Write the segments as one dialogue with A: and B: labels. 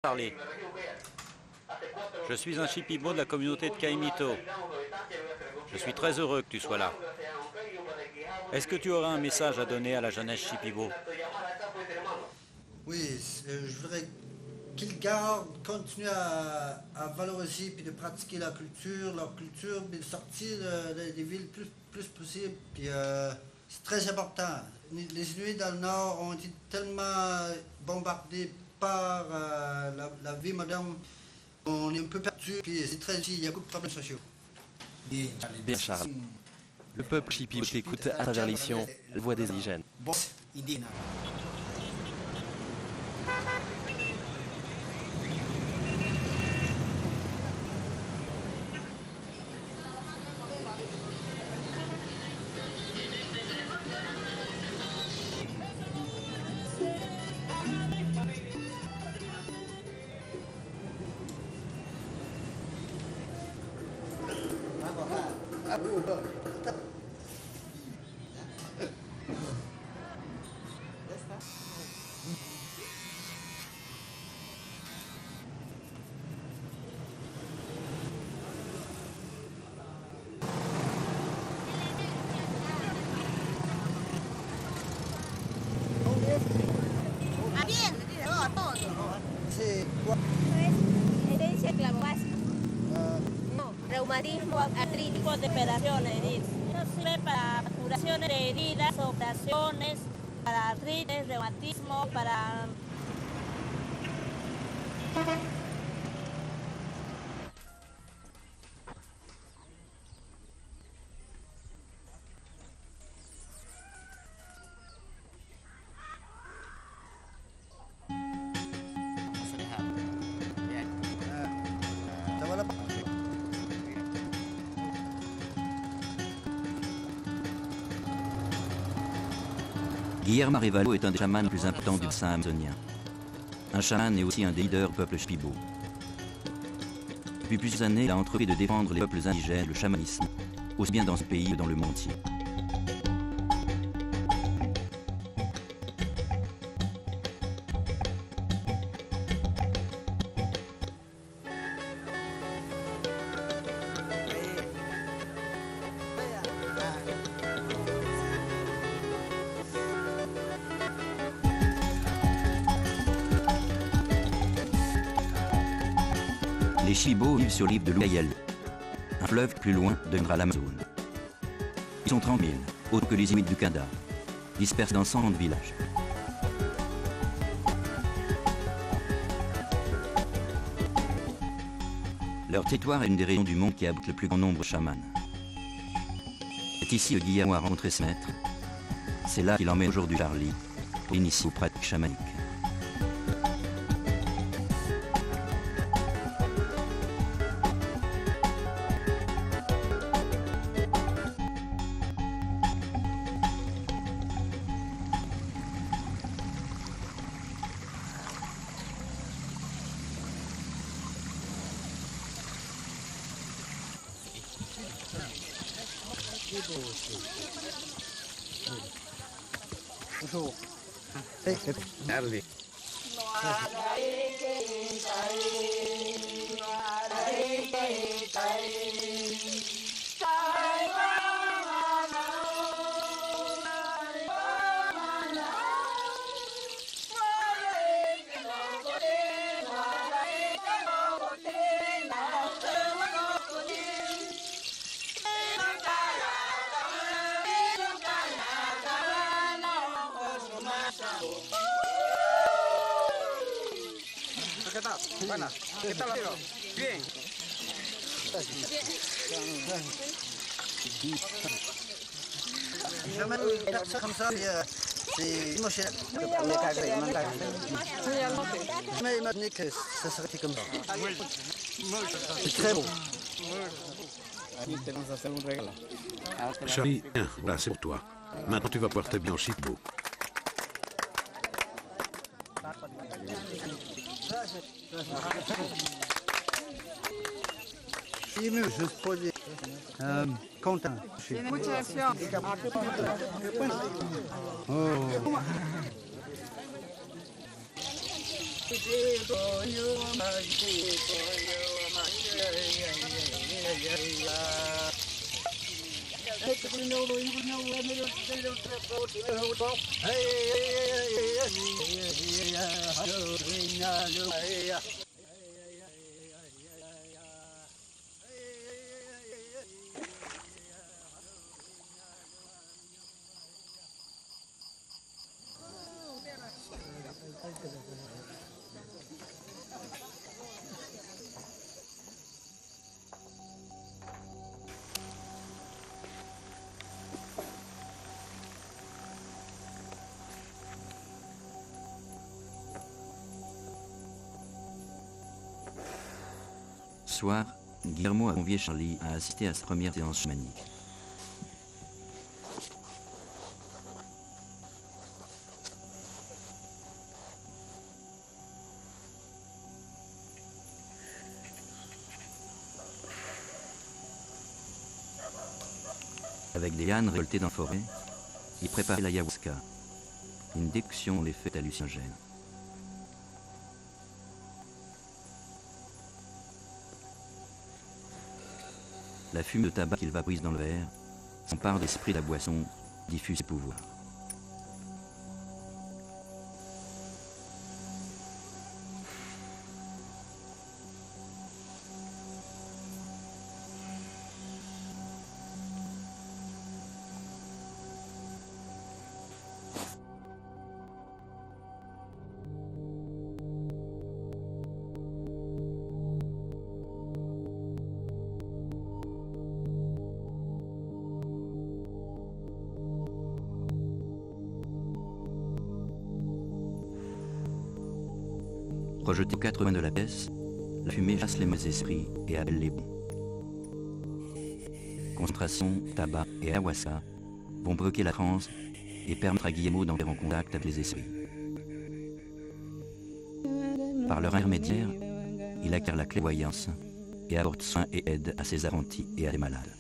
A: Parler. Je suis un Shipibo de la communauté de Caimito. Je suis très heureux que tu sois là. Est-ce que tu auras un message à donner à la jeunesse Shipibo?
B: Oui, je voudrais qu'ils gardent, continuent à valoriser puis de pratiquer leur culture, puis de sortir des villes plus possible. Puis c'est très important. Les Inuits dans le Nord ont été tellement bombardés par la vie moderne. On est un peu perdu, puis c'est très il y a beaucoup de problèmes sociaux.
C: Bien Charles. Le peuple Shipibo t'écoute à travers les Sions, la voix des indigènes.
D: Herencia clavováscula. Reumatismo artrítico de operaciones. Sirve para curaciones de heridas, operaciones, para artritis, reumatismo, para...
E: Guillermo Arevalo est un des chamans les plus importants du bassin amazonien. Un chaman et aussi un des leaders du peuple Shipibo. Depuis plusieurs années, il a entrepris de défendre les peuples indigènes, le chamanisme, aussi bien dans ce pays que dans le monde entier. Les Shipibo vivent sur l'île de Luayel. Un fleuve plus loin deviendra l'Amazone. Ils sont 30 000, autant que les Inuits du Canada, dispersés dans 130 villages. Leur territoire est une des régions du monde qui abrite le plus grand nombre de chamans. C'est ici que Guillermo a rencontré ses maîtres. C'est là qu'il emmène aujourd'hui Charlie pour l'initier aux pratiques chamaniques.
B: Bonjour.
F: Charlie. ¿Qué tal? Buenas. ¿Qué tal, amigo? Bien.
B: Jamais personne comme ça, c'est émotionnel. Jamais imaginé que ça serait comme ça. C'est très beau.
F: Charlie, tiens, là, c'est pour toi. Maintenant, tu vas pouvoir t'habiller en Shipibo.
B: Je suis ému, juste pour dire. Content. Oh.
E: Soir, Guillermo a convié Charlie à assister à sa première séance chamanique. Avec des lianes récoltées dans la forêt, il préparait l'ayahuasca, une décoction d'effets hallucinogènes. La fumée de tabac qu'il vaporise dans le verre s'empare de l'esprit de la boisson, diffuse ses pouvoirs. Projetée aux quatre coins de la pièce, la fumée chasse les mauvais esprits et appelle les bons. Concentration, tabac et ayahuasca vont provoquer la transe et permettre à Guillermo d'entrer en contact avec les esprits. Par leur intermédiaire, il acquiert la clairvoyance et apporte soin et aide à ses apprentis et à des malades.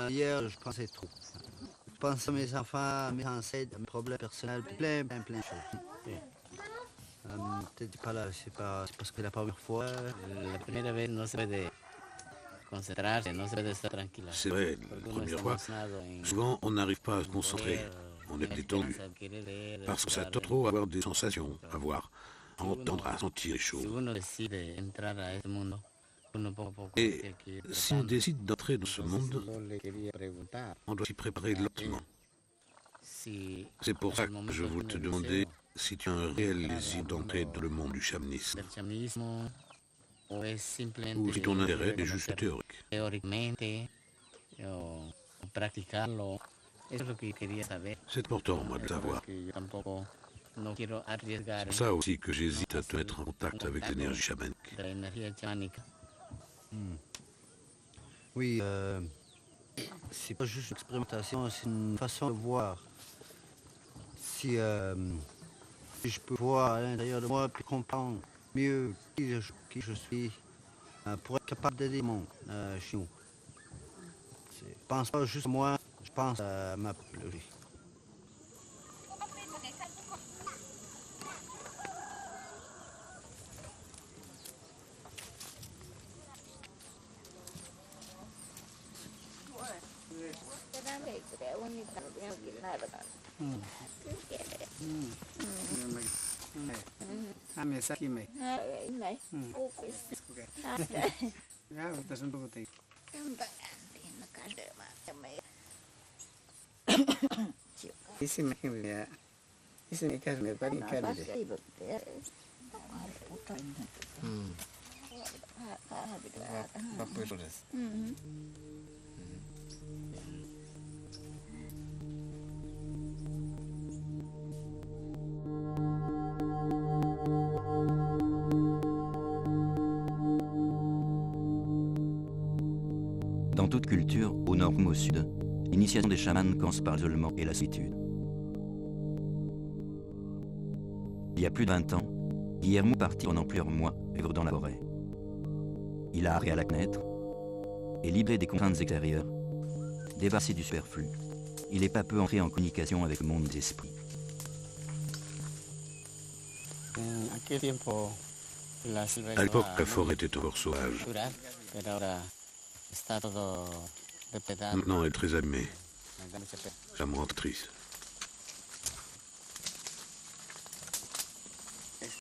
B: Hier, je pensais trop. Je pense à mes enfants, à mes ancêtres, à mes problèmes personnels, plein de choses. Peut-être pas là, c'est parce que c'est la première fois.
G: La primera vez no se puede concentrarse, no se puede estar tranquila.
F: C'est vrai, la première fois, souvent on n'arrive pas à se concentrer, on est détendu. Parce que ça tend trop à avoir des sensations, à voir, à entendre, à sentir les choses. Et si on décide d'entrer dans ce monde, on doit s'y préparer lentement. C'est pour ça que je voulais te demander si tu as un réel désir d'entrer dans le monde du chamanisme, ou si ton intérêt est juste théorique. C'est important, moi, de savoir. C'est pour ça aussi que j'hésite à te mettre en contact avec l'énergie chamanique.
B: Oui, c'est pas juste une expérimentation, c'est une façon de voir. Si je peux voir à l'intérieur de moi puis comprendre mieux qui je suis pour être capable d'aider le monde chez nous. Je pense pas juste à moi, je pense à ma biologie.
E: Dans toute culture, au nord comme au sud, l'initiation des chamans commence par l'isolement et la solitude. Il y a plus de 20 ans, Guillermo partit pendant plusieurs mois vivre dans la forêt. Il a appris à la connaître et libéré des contraintes extérieures, débarrassé du superflu. Il est pas peu entré en communication avec le monde des esprits.
F: À l'époque, la forêt était encore sauvage. Maintenant, elle est très abîmée. Ça me rend triste.